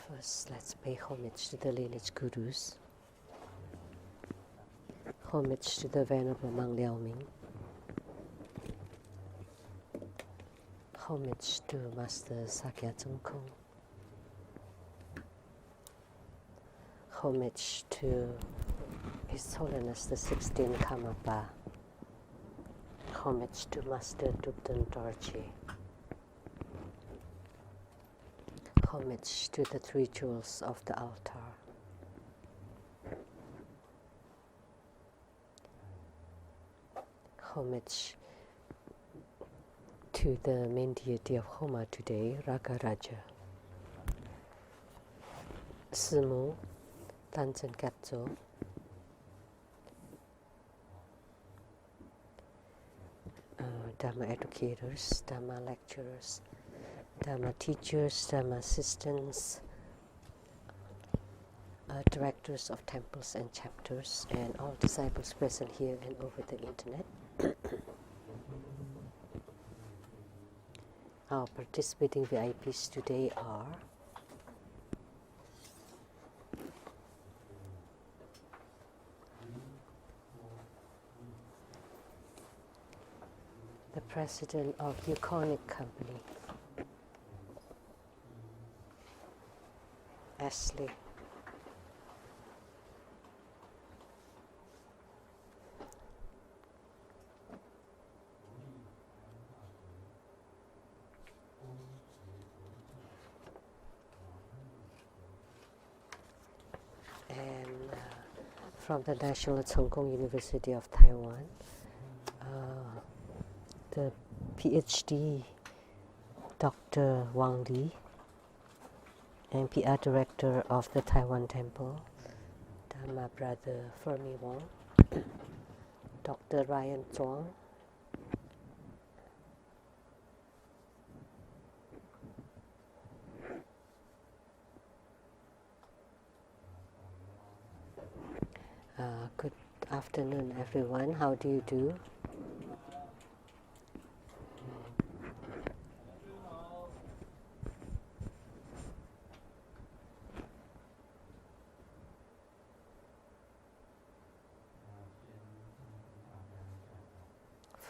First, let's pay homage to the lineage gurus. Homage to the Venerable Mang Liaoming. Homage to Master Sakya Tsongkhong. Homage to His Holiness the 16th Karmapa. Homage to Master Dubden Dorji. Homage to the three jewels of the altar. Homage to the main deity of Homa today, Ragaraja. Simu, Tanchen Katso, Dharma educators, Dharma lecturers, Dharma teachers, Dharma assistants, directors of temples and chapters, and all disciples present here and over the internet. Our participating VIPs today are the president of Euconic Company, Ashley. And from the National Cheng Kung University of Taiwan, the PhD Dr. Wang Li, and PR Director of the Taiwan Temple, Dharma Brother Fermi Wong, Dr. Ryan Zhuang, good afternoon, everyone. How do you do?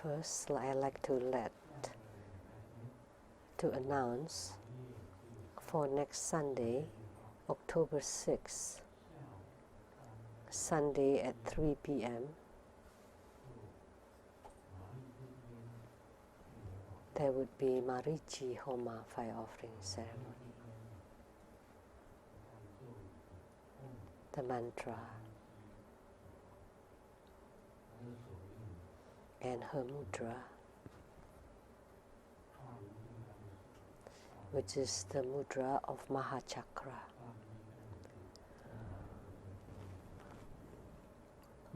First, I like to announce for next Sunday, October 6th, Sunday at 3 p.m. there would be Marichi Homa fire offering ceremony. The mantra and her mudra, which is the mudra of Mahachakra.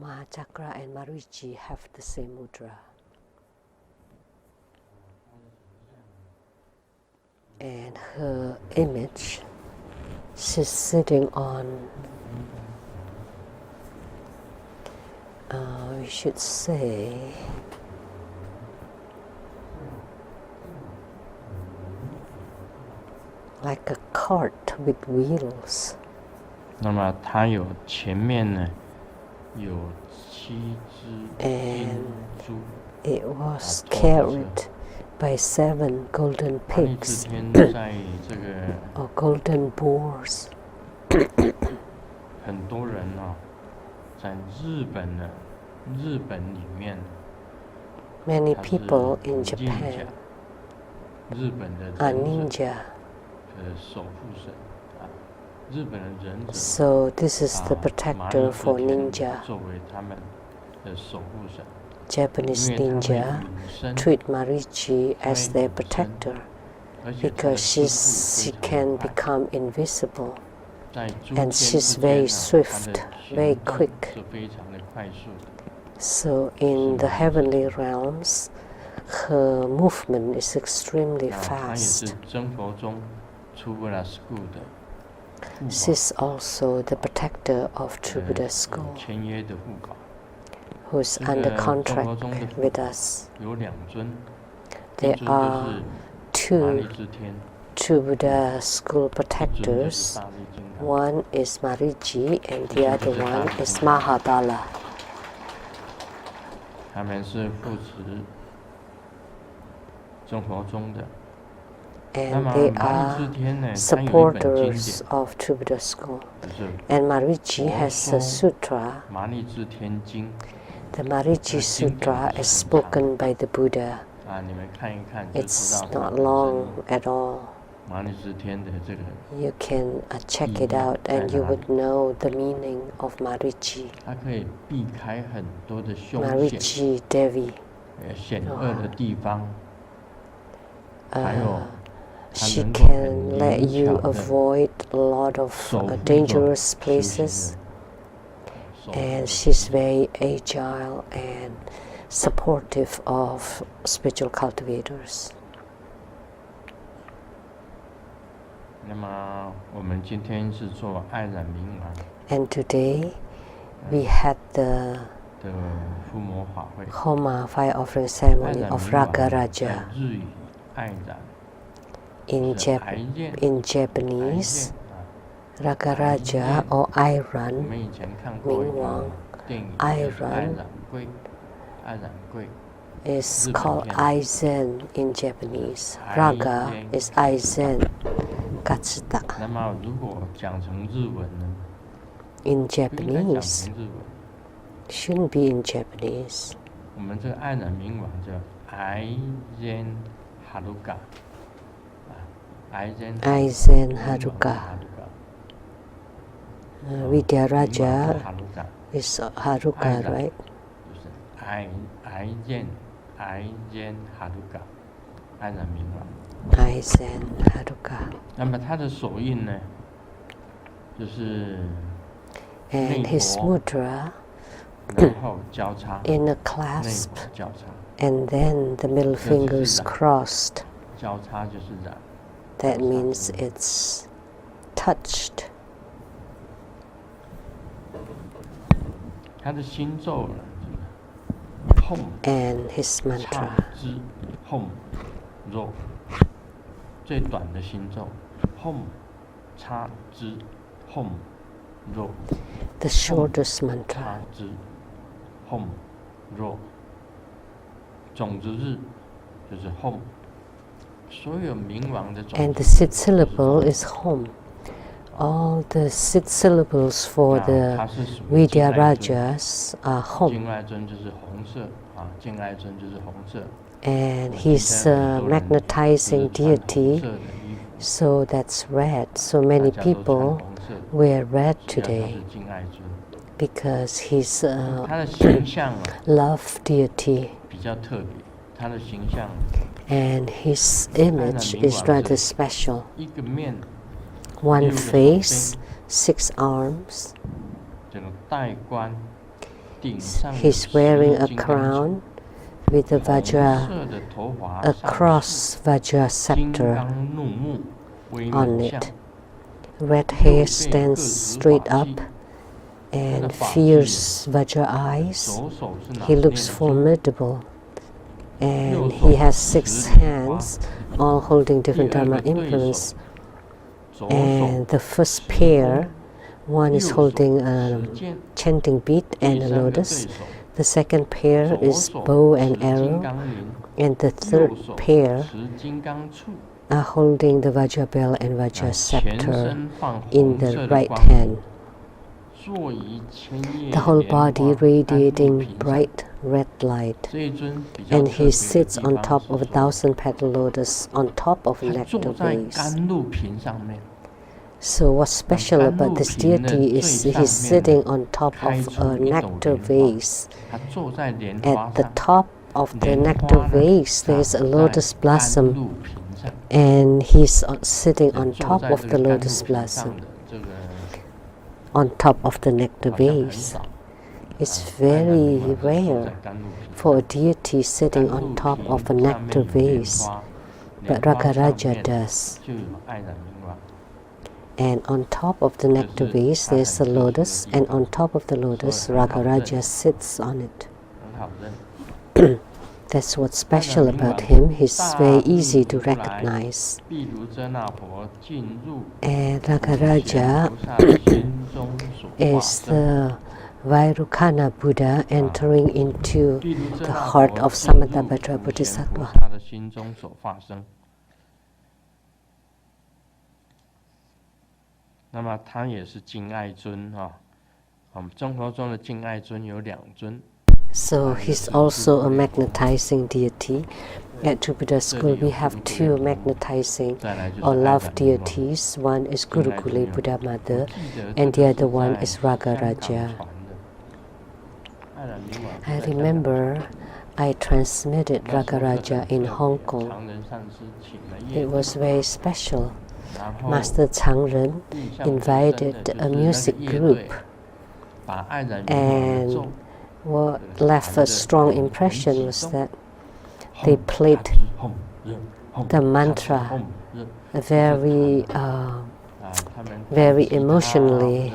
Mahachakra and Marichi have the same mudra. And her image, she's sitting on, we should say, like a cart with wheels. 那么它有前面呢有7只金猪 It was carried by 7 golden pigs 在这个 or golden boars. 很多人在日本里面 Many people in Japan 日本的 are ninja. 守护神 日本的忍者 So this is the protector for ninja. 作为他们的守护神 Japanese ninja treat Marichi as their protector because she can become invisible and she's very swift, very quick. So in the heavenly realms, her movement is extremely fast. She's also the protector of True Buddha School, who's under contract with us. There are 2 two Buddha school protectors. One is Mariji and the other one is Mahabala. 他们是扶持生活中的。 And they are supporters of two Buddha school. And Mariji has a sutra. The Mariji Sutra is spoken by the Buddha. It's not long at all. You can check it out and you would know the meaning of Mariji. Mariji Devi. She can let you avoid a lot of dangerous places. And she's very agile and supportive of spiritual cultivators. And today we had the Homa fire offering ceremony of Raga Raja. In Japanese, Raga Raja or Iron, Mingwang, Iron is called Aizen in Japanese. Raga is Aizen, Katsuta. In Japanese, shouldn't be in Japanese. Aizen Haruka. Vidyaraja is Haruka, right? Aizen Haruka. And his mudra in a clasp, and then the middle fingers crossed. That means it's touched. And his mantra. The shortest mantra. And the sixth syllable is Hom. All the six syllables for the Vidyarajas are Hom. And he's a magnetizing deity, so that's red. So many people wear red today because he's a love deity. And his image is rather special. One face, 6 arms. He's wearing a crown with a Vajra, a cross Vajra scepter on it. Red hair stands straight up and fierce Vajra eyes. He looks formidable. And he has 6 hands, all holding different Dharma implements. And the first pair, one is holding a chanting bead and a lotus. The second pair is bow and arrow. And the third pair are holding the Vajra bell and Vajra scepter in the right hand. The whole body radiating bright red light. And he sits on top of a 1,000-petal lotus on top of a nectar vase. So what's special about this deity is he's sitting on top of a nectar vase. At the top of the nectar vase there's a lotus blossom, and he's sitting on top of the lotus blossom, on top of the nectar vase. It's very rare for a deity sitting on top of a nectar vase, but Raga Raja does. And on top of the nectar vase there's a lotus, and on top of the lotus Raga Raja sits on it. That's what's special about him. He's very easy to recognize. And Ragaraja is the Vairukana Buddha entering into the heart of Samantabhadra Bodhisattva. 那么他也是敬爱尊我们中国中的敬爱尊有2尊。 So he's also a magnetizing deity. At Buddha school, we have 2 magnetizing or love deities. One is Gurukule Buddha Mother, and the other one is Ragaraja. I remember I transmitted Ragaraja in Hong Kong. It was very special. Master Changren invited a music group, and what left a strong impression was that they played the mantra very emotionally.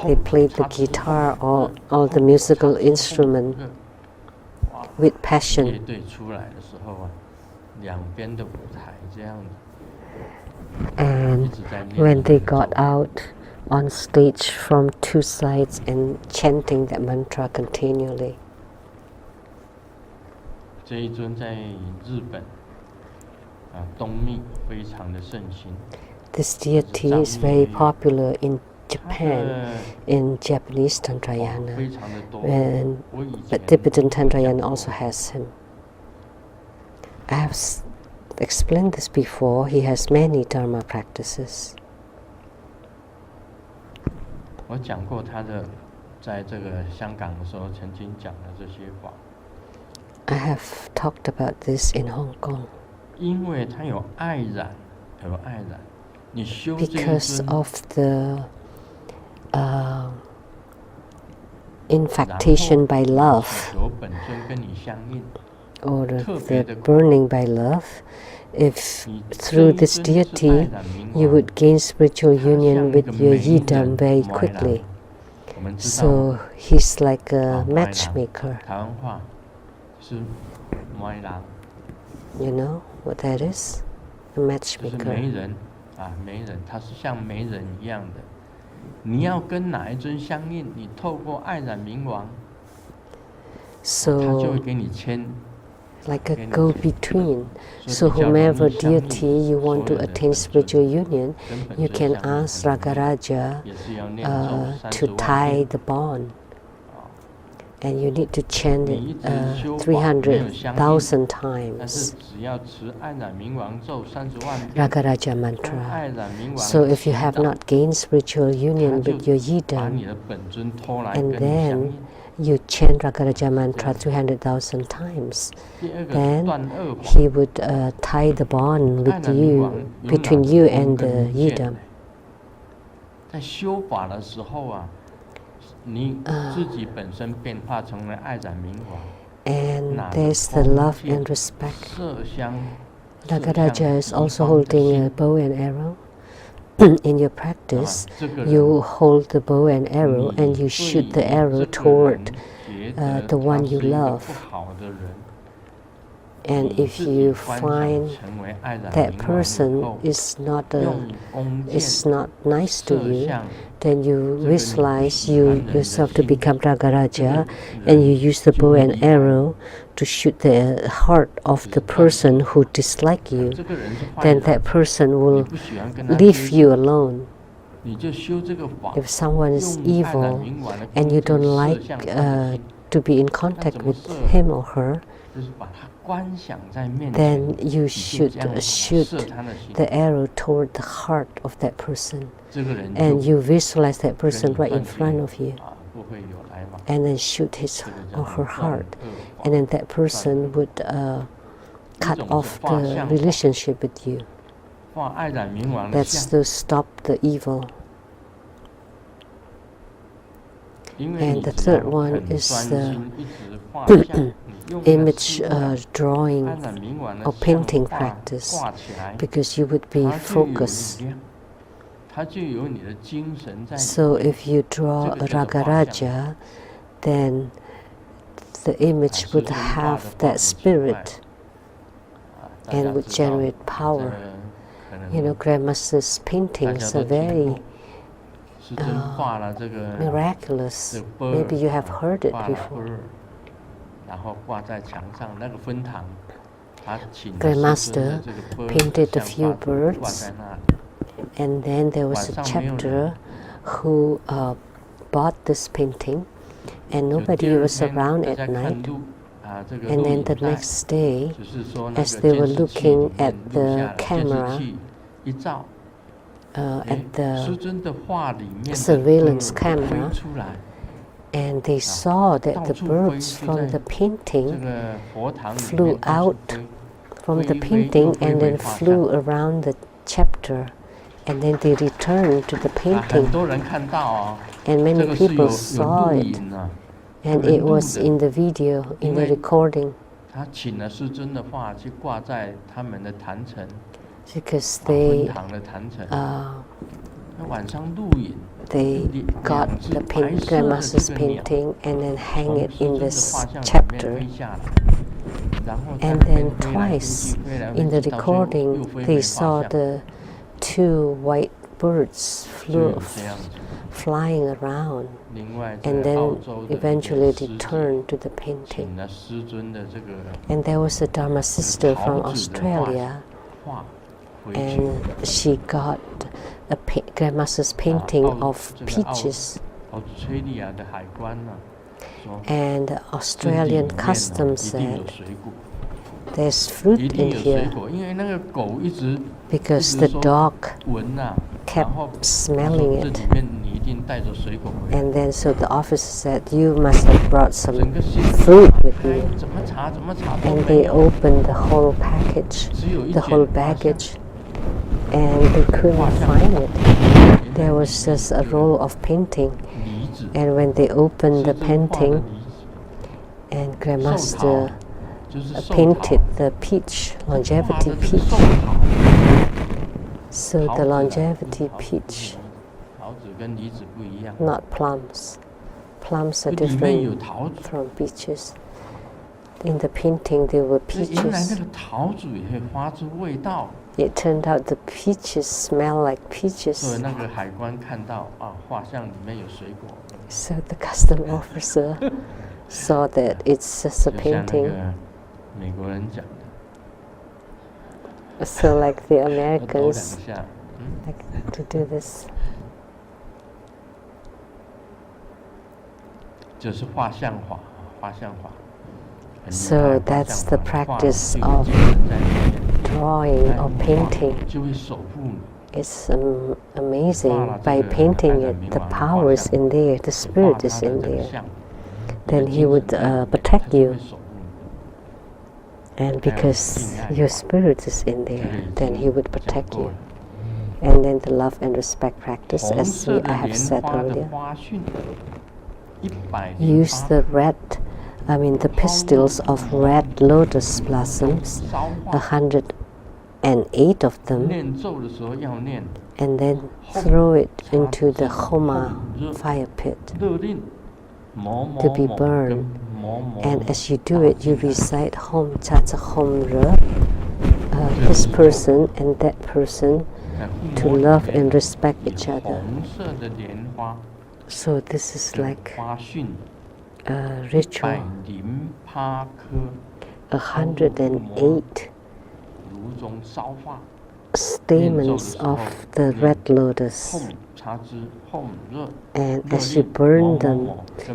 They played the guitar or all the musical instrument with passion. And when they got out on stage from 2 sides and chanting that mantra continually. This deity is very popular in Japan, in Japanese Tantrayana, but Tibetan Tantrayana also has him. I have explained this before. He has many Dharma practices. 我讲过他的，在这个香港的时候曾经讲的这些话。I have talked about this in Hong Kong. 因为他有爱染，有爱染，你修这一尊。Because of the infatuation by love, or the burning by love, if through this deity you would gain spiritual union with your yidam very quickly. So he's like a matchmaker. You know what that is? A matchmaker. 媒人，他是像媒人一样的。你要跟哪一尊相应，你透过爱染明王，他就会给你签。 Like a go-between. So whomever deity you want to attain spiritual union, you can ask Ragaraja to tie the bond. And you need to chant it 300,000 times. Ragaraja mantra. So if you have not gained spiritual union with your yidam, and then you chant Ragaraja mantra 300,000 times, then he would tie the bond with you, between you and the yidam. 在修法的时候啊，你自己本身变化成为爱染明王。And there's the love and respect. Ragaraja is also holding a bow and arrow. In your practice, you hold the bow and arrow and you shoot the arrow toward the one you love. And if you find that person is not nice to you, then you visualize yourself to become Ragaraja, and you use the bow and arrow to shoot the heart of the person who dislikes you. Then that person will leave you alone. If someone is evil and you don't like to be in contact with him or her, then you should shoot the arrow toward the heart of that person, and you visualize that person right in front of you, and then shoot his or her heart, and then that person would cut off the relationship with you. That's to stop the evil. And the third one is the image drawing or painting practice, because you would be focused. So if you draw a Ragaraja, then the image would have that spirit and would generate power. You know, Grandmaster's paintings are very miraculous. Maybe you have heard it before. Grandmaster painted a few birds, and then there was a chapter who bought this painting, and nobody was around at night. And then the next day, as they were looking at the camera, at the surveillance camera, and they saw that the birds from the painting flew out from the painting and then flew around the chapter, and then they returned to the painting. And many people saw it, and it was in the video, in the recording. Because they got the Grandmaster's painting and then hang it in this chapter. And then twice in the recording, they saw the two white birds flying around, and then eventually returned to the painting. And there was a Dharma sister from Australia, and she got a Grandmaster's painting of peaches. And the Australian customs said, there's fruit in here, because the dog kept smelling it. And then so the officer said, you must have brought some fruit with you. And they opened the whole package, the whole baggage, and they couldn't find it. There was just a roll of painting. And when they opened the painting, and Grandmaster painted the peach, longevity peach. So the longevity peach, not plums. Plums are different from peaches. In the painting, there were peaches. It turned out the peaches smell like peaches. So the custom officer saw that it's just a painting. So like the Americans like to do this. So that's the practice of drawing or painting. It's amazing. By painting it, the power is in there, the spirit is in there. Then he would protect you. And because your spirit is in there, then he would protect you. And then the love and respect practice, as I have said earlier. Use the the pistils of red lotus blossoms, 108 of them, and then throw it into the Homa fire pit to be burned. And as you do it, you recite Hom Chacha Hom Re, this person and that person, to love and respect each other. So this is like a ritual. 108 stamens of the red lotus, and as you burn them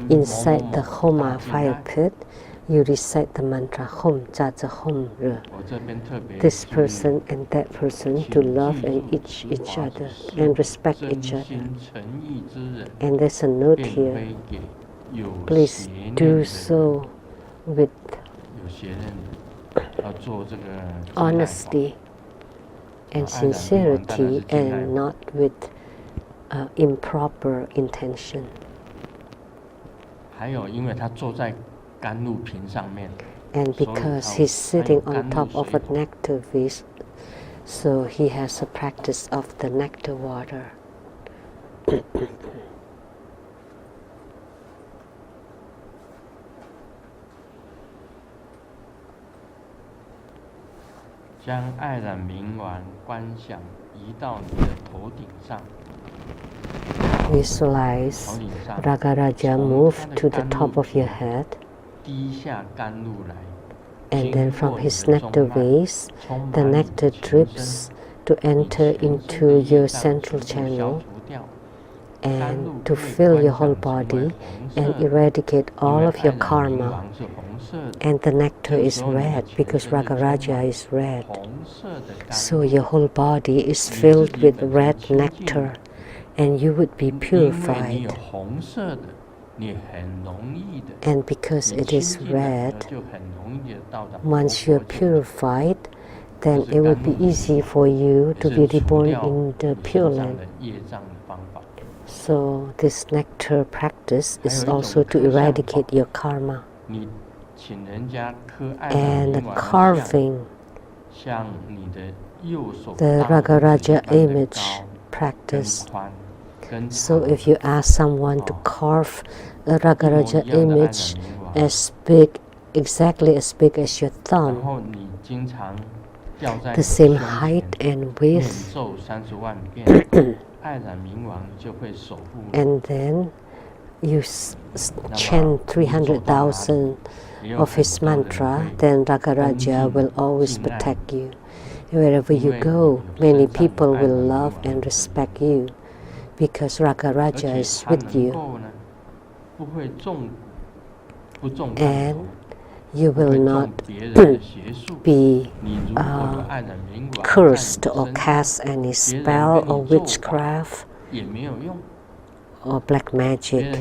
inside the Homa fire pit, you recite the mantra Hom Cha Cha Hom Re, this person and that person, to love and each other and respect each other. And there's a note here, please do so with honesty and sincerity, and not with improper intention. And because he's sitting on top of a nectar vase, so he has a practice of the nectar water. 将爱染明丸观想移到你的头顶上。 Visualize Ragaraja move to the top of your head, 滴下甘露来， and then from his nectar vase, the nectar drips to enter into your central channel and to fill your whole body and eradicate all of your karma. And the nectar is red because Ragaraja is red. So your whole body is filled with red nectar and you would be purified. And because it is red, once you're purified, then it would be easy for you to be reborn in the Pure Land. So this nectar practice is also to eradicate your karma. And carving the Ragaraja image practice. So if you ask someone to carve a Ragaraja image as big, exactly as big as your thumb, the same height and width, and then you chant 300,000 of his mantra, then Ragaraja will always protect you. Wherever you go, many people will love and respect you because Ragaraja is with you. And you will not be cursed or cast any spell or witchcraft or black magic.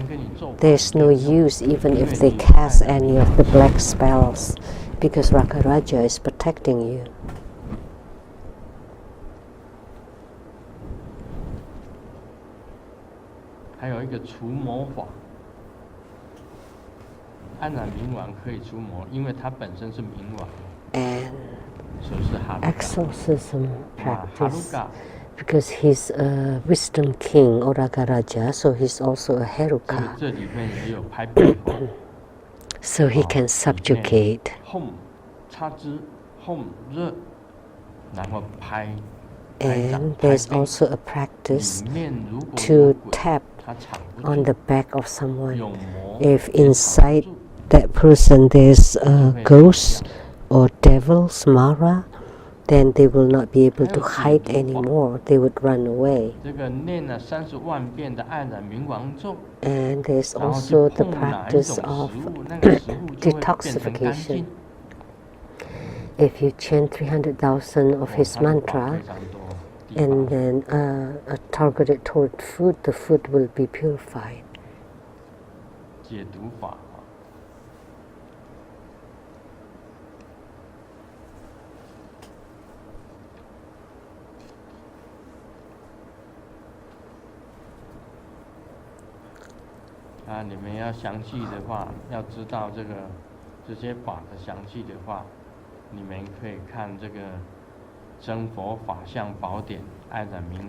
There's no use even if they cast any of the black spells because Ragaraja is protecting you. And exorcism practice, because he's a wisdom king or Ragaraja, so he's also a Heruka. So he can subjugate. And there's also a practice to tap on the back of someone. If inside that person there's a ghost or devils, Mara, then they will not be able to hide anymore. They would run away. And there's also the practice of detoxification. If you chant 300,000 of his mantra, and then targeted toward food, the food will be purified.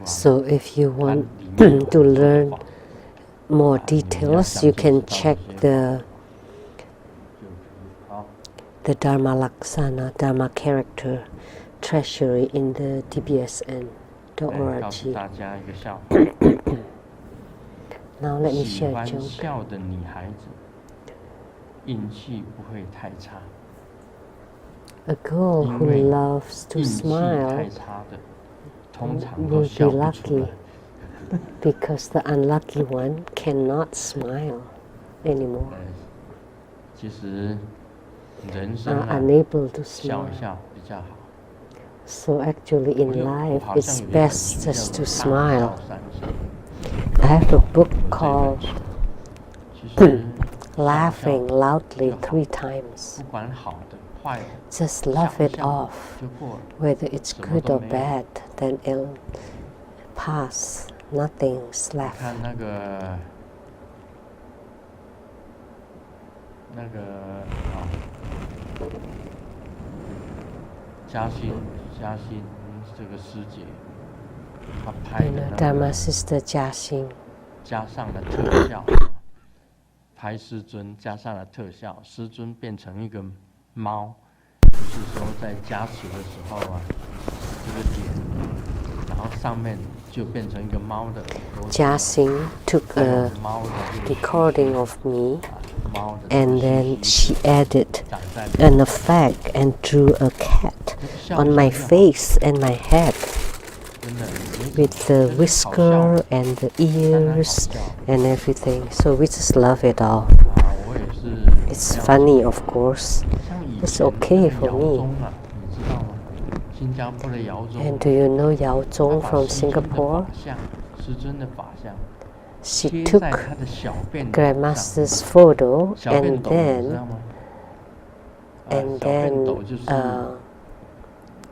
So if you want to learn more details, you can check the Dharma Laksana, Dharma Character Treasury in the TBSN.org. Now let me share a joke. A girl who loves to smile will be lucky because the unlucky one cannot smile anymore, are unable to smile. So actually in life it's best just to smile. I have a book called Laughing Loudly 3 Times. Just laugh it off. Whether it's good or bad, then it'll pass. Nothing's left. Dharma Sister Jiaxing 加上了特效，拍师尊加上了特效，师尊变成一个猫，就是说在加持的时候啊，这个点，然后上面就变成一个猫的耳朵。Jiaxing took a recording of me, and then she added an effect and drew a cat on my face and my head with the whisker and the ears and everything. So we just love it all. It's funny, of course. It's okay for me. And do you know Yao Zhong from Singapore? She took Grandmaster's photo and then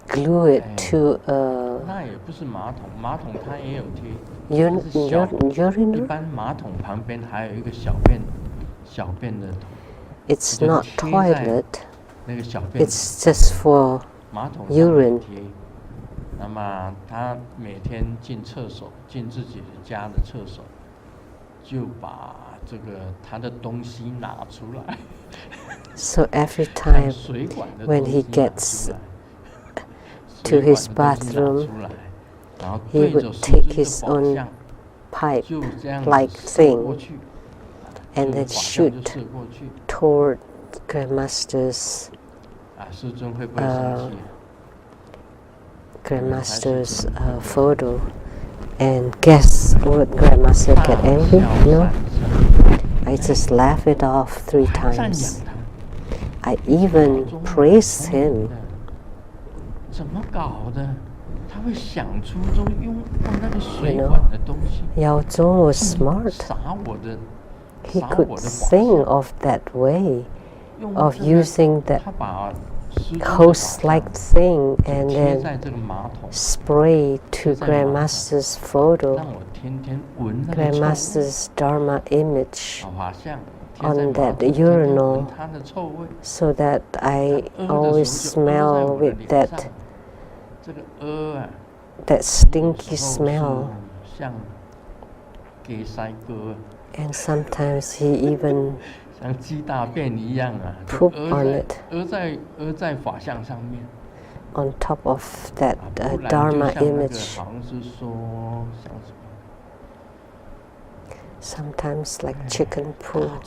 glue it to a urinal. It's not toilet. It's just for urine. 那么他每天进厕所，进自己的家的厕所，就把这个他的东西拿出来。So every time when he gets to his bathroom, he would take his own pipe-like thing and then shoot toward Grandmaster's photo. And guess what Grandmaster get angry? No, I just laugh it off 3 times. I even praise him. 怎么搞的？他会想出都用那个水管的东西。Yao Zhong was smart. He could think of that way, of using that hose-like thing and then spray to Grandmaster's photo, Grandmaster's Dharma image on that urinal, so that I always smell with that stinky smell. And sometimes he even poop on it, on top of that Dharma image. Sometimes like chicken poop,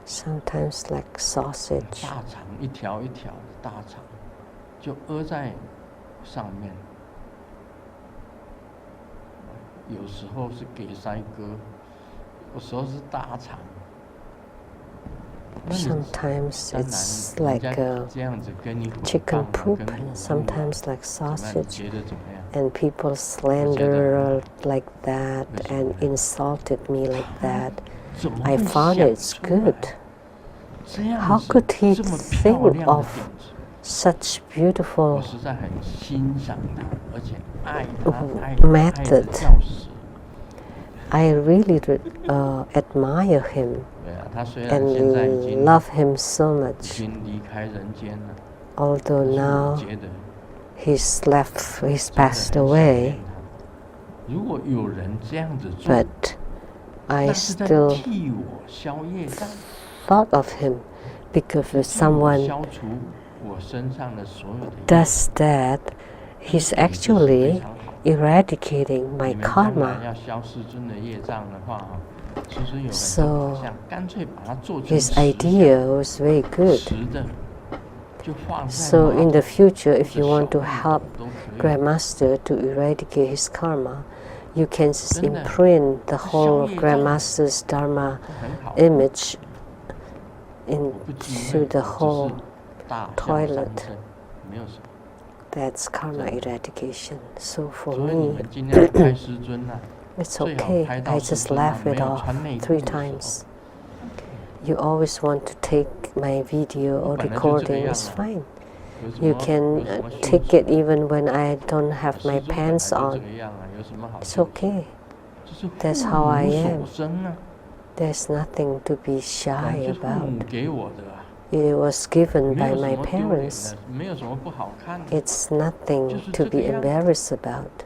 sometimes like sausage. 大肠一条一条的大肠，就在上面。有时候是给腮哥，有时候是大肠。Sometimes it's like chicken poop, and sometimes like sausage. And people slander like that and insulted me like that. I found it's good. How could he think of such beautiful method? I really admire him and love him so much. Although now he's passed away, but I still thought of him, because if someone does that, he's actually eradicating my karma. So his idea was very good. So in the future, if you want to help Grandmaster to eradicate his karma, you can just imprint the whole of Grandmaster's Dharma image into the whole toilet. That's karma eradication. So for me, it's okay. I just laugh it off 3 times. You always want to take my video or recording, it's fine. You can take it even when I don't have my pants on. It's okay. That's how I am. There's nothing to be shy about. It was given by my parents. It's nothing to be embarrassed about.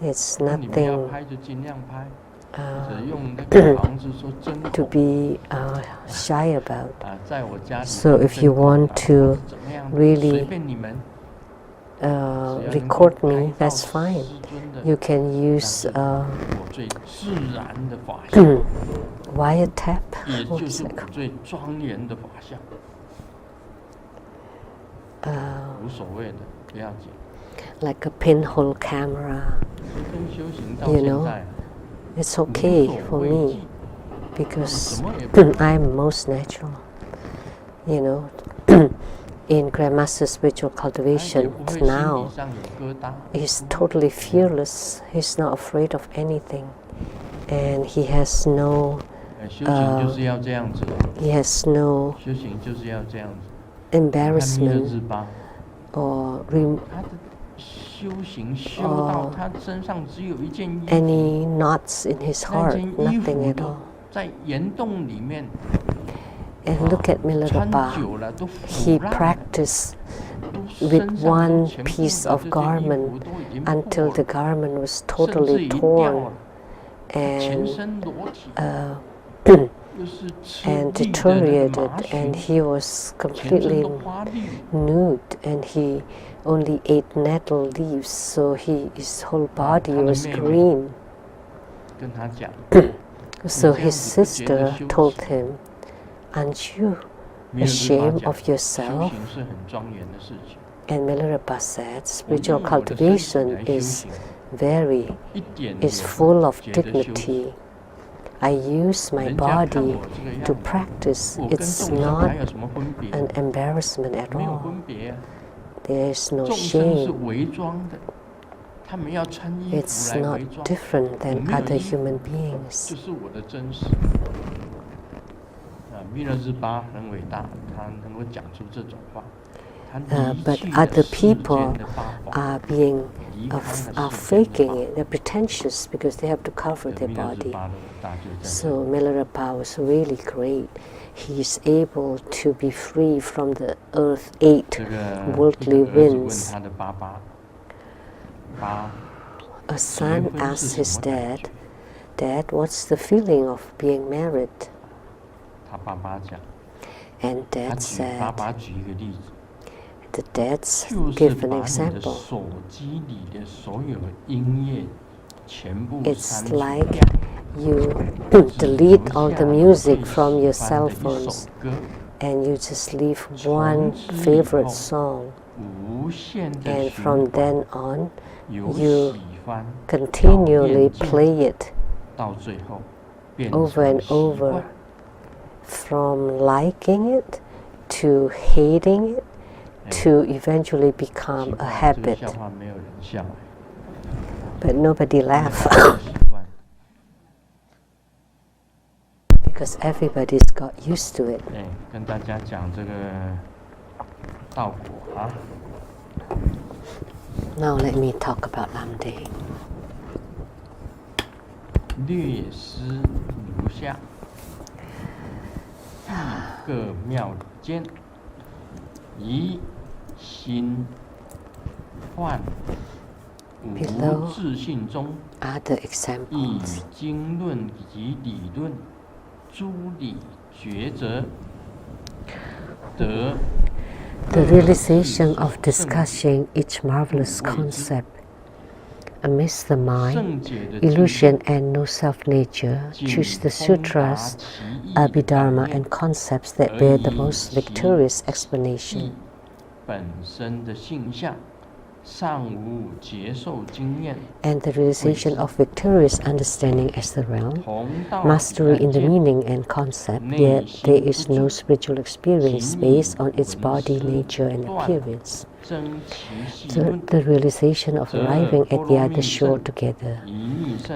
It's nothing to be shy about. So if you want to really record me, that's fine. You can use wiretap. Like a pinhole camera, you know, it's okay for me because I'm most natural, you know. In Grandmaster Spiritual Cultivation now, he's totally fearless. He's not afraid of anything, and he has no embarrassment or any knots in his heart, nothing at all. And look at Milarepa. He practiced with one piece of garment until the garment was totally torn and deteriorated, and he was completely nude, and he only ate nettle leaves, so his whole body was green. So his sister told him, "Aren't you ashamed of yourself?" And Milarepa said, "Spiritual cultivation is full of dignity. I use my body to practice. It's not an embarrassment at all. There is no shame. It's not different than other human beings." But other people are faking it. They're pretentious because they have to cover their body. So Milarepa was really great. He is able to be free from the earth's 8 worldly winds. A son asked his dad, "Dad, what's the feeling of being married?" And Dad said, the dads give an example. It's like you delete all the music from your cell phones and you just leave one favorite song, and from then on you continually play it over and over, from liking it to hating it to eventually become a habit. But nobody laughs because everybody's got used to it. Now let me talk about Lamdre. 略施如下，各庙间，以心换无自信中，以经论及理论诸理抉择，得 The realization of discussing each marvelous concept amidst the mind, illusion and no self-nature, choose the sutras, abhidharma and concepts that bear the most victorious explanation. And the realization of victorious understanding as the realm, mastery in the meaning and concept, yet there is no spiritual experience based on its body, nature and appearance. The realization of arriving at the other shore together.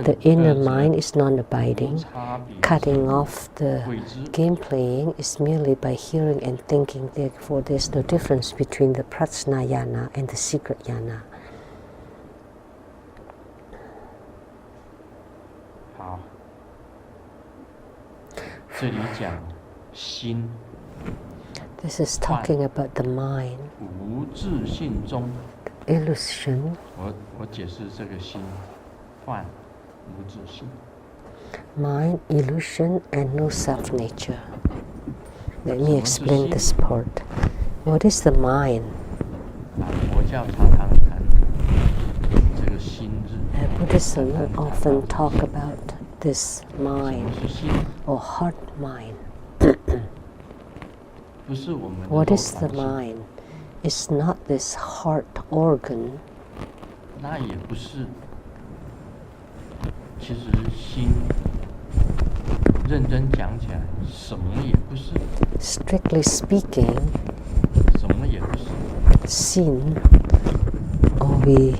The inner mind is non-abiding. Cutting off the game playing is merely by hearing and thinking, therefore there is no difference between the prajna yana and the secret yana. This is talking about the mind. Illusion. Mind, illusion, and no self-nature. Let me explain this part. What is the mind? 佛教常常谈这个心日。Buddhism often talk about this mind or heart mind. What is the mind? It's not this heart organ. 那也不是。其实心，认真讲起来，什么也不是。Strictly speaking, 什么也不是。Sin, or we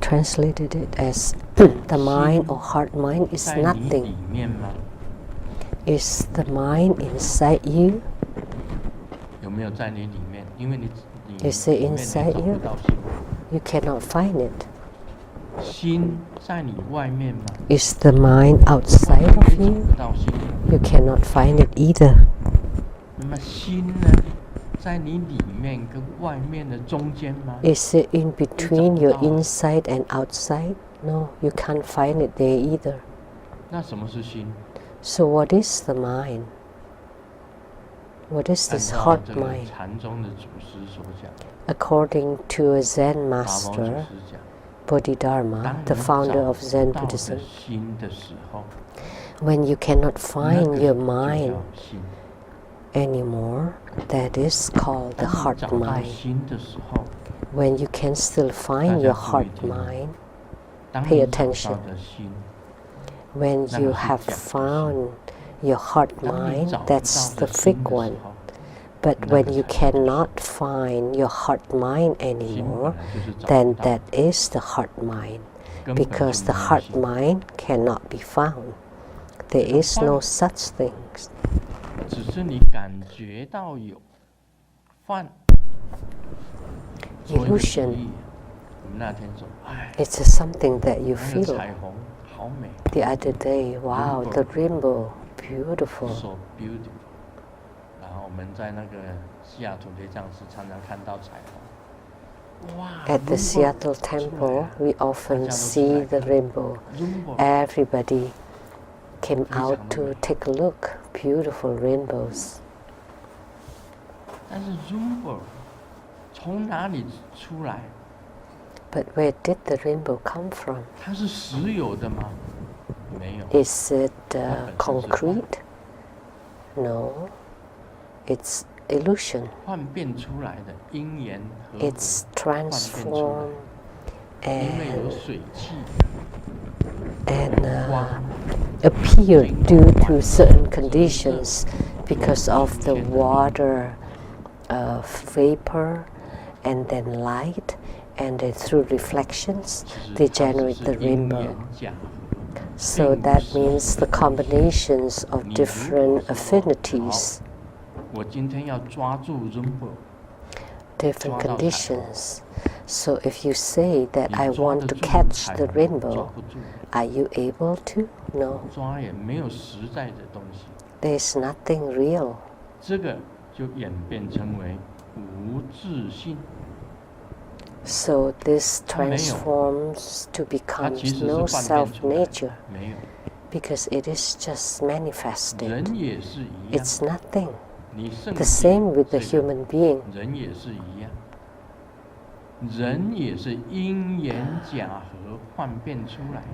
translated it as the mind or heart mind is nothing. Is the mind inside you? 有没有在你里面？因为你 Is it inside you? You cannot find it. 心在你外面吗？ Is the mind outside of you? You cannot find it either. 那么心呢，在你里面跟外面的中间吗？ Is it in between your inside and outside? No, you can't find it there either. 那什么是心？ So what is the mind? What is this heart mind? 禅宗的祖师所讲 According to a Zen master, Bodhidharma, the founder of Zen Buddhism, when you cannot find your mind anymore, that is called the heart mind. When you can still find your heart mind, pay attention. When you have found your heart mind, that's the fake one. But when you cannot find your heart mind anymore, then that is the heart mind, because the heart mind cannot be found. There is no such things. 只是你感觉到有犯 Illusion. 我们那天说，It's something that you 那个 feel. 彩虹好美 The other day, wow, the rainbow, beautiful. ，so beautiful。然后我们在那个西雅图雷藏寺常常看到彩虹。哇 At the Seattle temple, we often see the rainbow. Everybody came out to take a look. Beautiful rainbows. 但是 rainbow 从哪里出来？ But where did the rainbow come from? 它是实有的吗？没有。 Is it concrete? No. It's illusion. 幻变出来的因缘和 It's transformed 因为有 and 水汽 appeared due to certain conditions because of the water, vapor, and then light, and then through reflections, they generate the rainbow. So that means the combinations of different affinities, 我今天要抓住 rainbow， different conditions. So if you say that I want to catch the rainbow, are you able to? No. 抓也没有实在的东西， There's nothing real. 这个就演变成为无自性。 So this transforms to 它 become 其实是 no 幻变出来 self-nature 的，没有。 because it is just manifested. 人也是一样， It's nothing. 你圣 The same with the 这个 human being. 人也是一样，人也是因缘假合幻变出来的。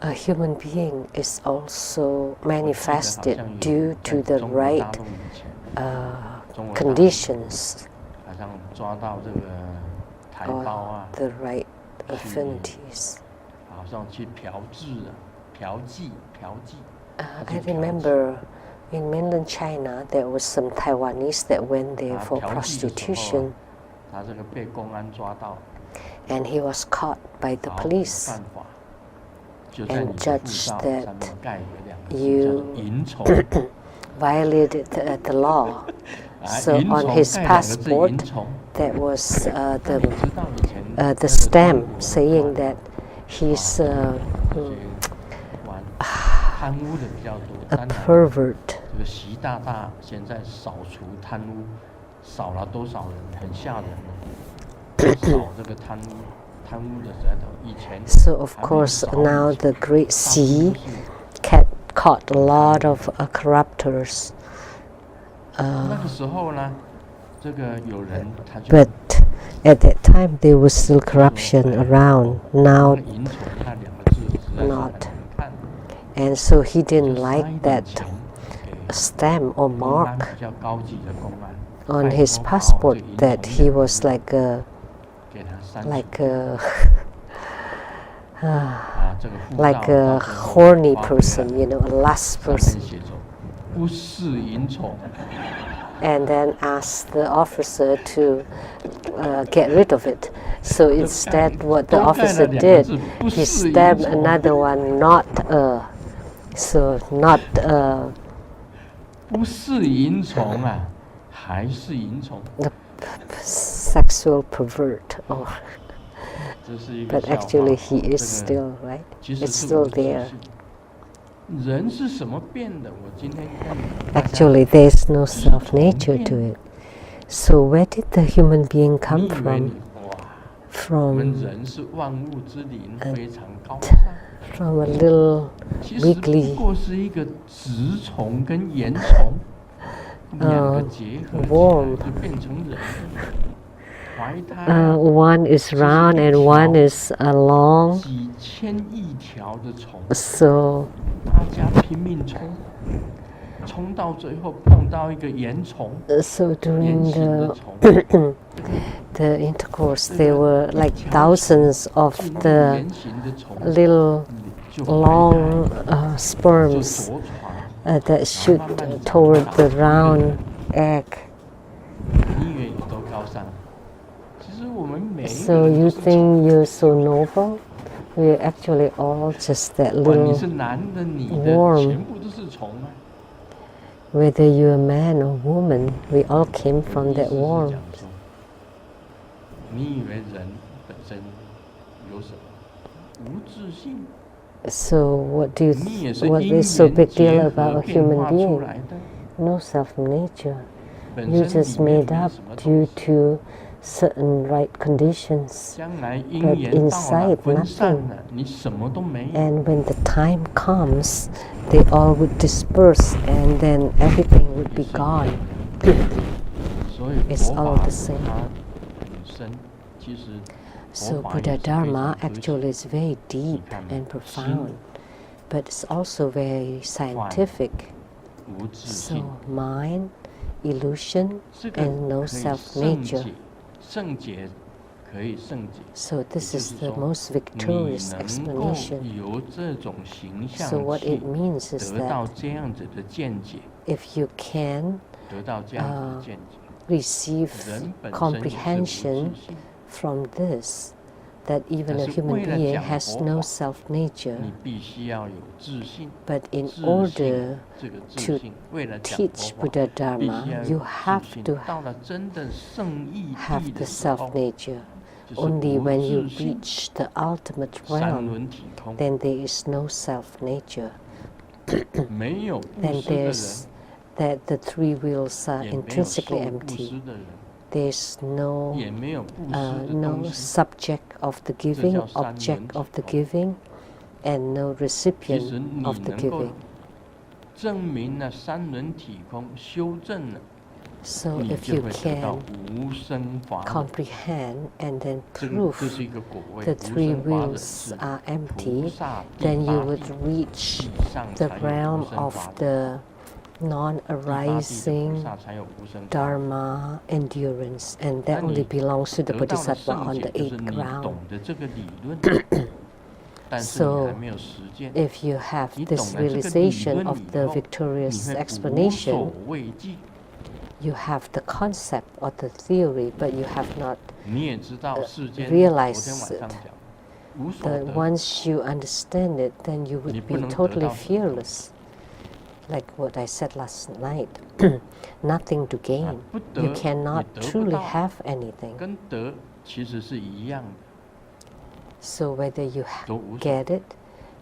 A human being is also manifested due to the right conditions 好像抓到这个台胞 or 啊， the right affinities. 好像去嫖妓的，嫖妓。 I remember in mainland China there was some Taiwanese that went there for prostitution 他这个被公安抓到， and he was caught by the 好 police 犯法，就在你 and 的 judged 护照 that 上面盖有两个字， you 叫做淫虫。 violated the law. 啊 So 淫 on 虫 his 盖两个字 passport 淫虫。 there was 那你知道以前 the stamp saying that he's 玩贪污的比较多， a 当然 pervert. 这个习大大现在扫除贪污，扫了多少人，很吓人的。扫这个贪污的舌头，以前 So of course now the great sea caught a lot of corruptors. 那个时候呢，这个有人他就 But at that time, there was still corruption around. Now, 淫虫那两个字实在是很 not. 难看， And so he 就 didn't 塞 like 一 that 点钱给 stamp or 公安 mark 比较高级的公安， on 拜 his 托把我 passport 这淫 that 虫 he 两个 was 字 like a 给他删除 like a 这个护 like 照 a 到最后 horny 发回来 person, you know, a lust 上面 person, 写着不是淫虫， and then asked the officer to get rid of it. So instead, what the 多盖了 officer 两个 did, 字不 he 是淫 stabbed 虫， another one, not so not 不是淫虫啊，还是淫虫， the sexual pervert, or 这是一个 but 笑话。 actually he 这 is 个 still right. 其实 It's 是 still 无自 there. 信。人是什么变的？我今天跟大家 Actually, there's no 是从 self-nature 变 to it. So where did the human being 你 come 以为你 from? 我们 From 人是万物之灵，非常高尚。 from a little 其实 weakly 不过是一个植虫跟岩虫两个结合起来 worm. 就变成人。怀胎 One is round and one is long. 几千亿条的虫， So 大家拼命冲，冲到最后碰到一个岩虫， so 圆 during 形的 the 虫， the intercourse, there were like thousands of 进入 the 圆形的虫 little 就 long 就 sperms 着床。 that shoot toward the round egg. 你以为你多高尚？其实我们每一个 So 人 you 都是虫。 think you're so noble? We're actually all just that 不管你 little 是男的、女的， worm. 全部都是虫啊。 Whether you're a man or woman, we all came from 意 that 思是 worm. 讲说，你以为人本身有什么？无自信。 So what do you 你也是 what 因 is so 缘 big 结 deal 合 about a 变 human 化出 being? 来的， No self-nature. 本 You 身 just 里面 made 没有 up 什么 due 东西。 to certain right conditions. 将来因 But 缘到了 inside 分散 nothing. 了，你什么都没有。 And when the time comes, they all would disperse and then everything would be gone. 所以 It's 佛 all 法 the same. 它本身其实 So 佛法 Buddha 也是非常 Dharma 科学 actually is very deep and profound, but it's also very scientific. 无自 So 信， mind, illusion, 这个 and no 可以圣 self-nature. 解，圣解可以圣解。 So this 也 is 就是 the 说 most 你 victorious 能够 explanation. 由这种形 So 象 what 去 it means is 得到 that 这样子的见解， if you can 得到这样子的见解， receive 人本身也是无 comprehension 自信。 from this, that even a 但是 human 为了 being 讲 has 佛 no 法 self-nature, 你必须要有自信。 but in 自信 order 这个自 to 信，为了讲 teach 佛法， Buddha 必须要 Dharma, 有 you 自 have 信 to 到了真的圣义 have 地 the 的时候， self-nature. 就是 Only 无 when you 自信， reach the ultimate 三 realm, 轮体空， then there is no self-nature. 没有布 Then 施的人， there's that the three wheels are 也没有受 intrinsically 布施 empty. 的人， There's no 也没有布施的 no 东西。 subject of the giving, 这叫三轮 object of the 体空。 giving, and no 其实 recipient 你 of the 能够 giving. 证明了三轮体空，修正了， So 你 if 就 you 会得到 can 无生法忍。 comprehend and then 这 prove 是一个果位， the 无 three 生法忍 wheels 是 are 菩 empty, 萨第 then you 八 would 地 reach 地上 the 才有 realm 无生 of 法忍。 the 第八地的菩 non-arising 萨才有无生法忍。 Dharma endurance, and that 那你 only belongs to the 得到的 Bodhisattva 圣 on 解 the 就是 eighth 你 ground. 懂得这个理论，但是你 So 还没有实践。 if you have 你懂 this 了这个理 realization 论 of 以 the 后，你 victorious 会无 explanation, 所畏惧。 you have the concept or the theory, but you have not 你也知道世间，昨 realize 天晚上 it. 讲，无所 That 得， once you understand it, then you 你 would 不 be 能得 totally 到什么东西。 fearless. Like what I said last night, nothing to gain. 不得 You 你 cannot 得不 truly 到， have anything. 跟得其实是一样的， So whether you 都无所 get 得。 it,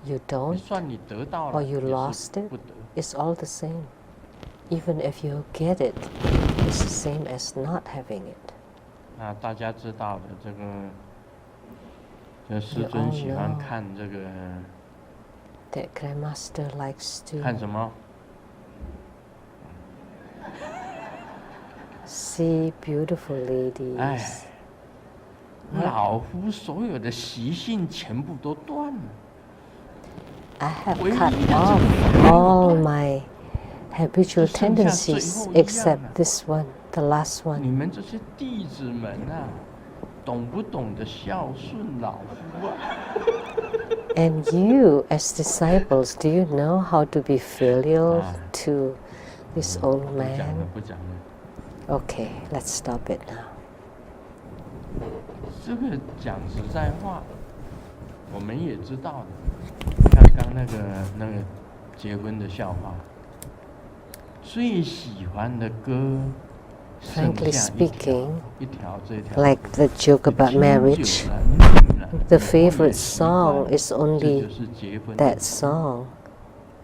you 就 don't, 算你得到 or 了， you 也 lost 是 it, 不得。 it's all the same. Even if you get it, it's the same as not having it. 那大家知道的这个，这师 You 尊 all 喜欢 know 看这个 that Grandmaster likes to 看什么？ see beautiful 哎 ladies.，老夫所有的习性全部都断了。 I have cut off all my habitual tendencies except this one, the last 你 one. 们这些弟子们啊，懂不懂得孝顺老夫啊？ And you, as disciples, do you know how to be filial to this old 不讲了， man? 不讲了。 Okay, let's stop it now. 这个讲实在话，我们也知道的。刚刚那个结婚的笑话，最喜欢的歌， Frankly 剩下 speaking, 一条这条。 like the joke about 听久 marriage, 了腻了 the 以后也 favorite 习惯 song is 这 only 就是结婚的 that song.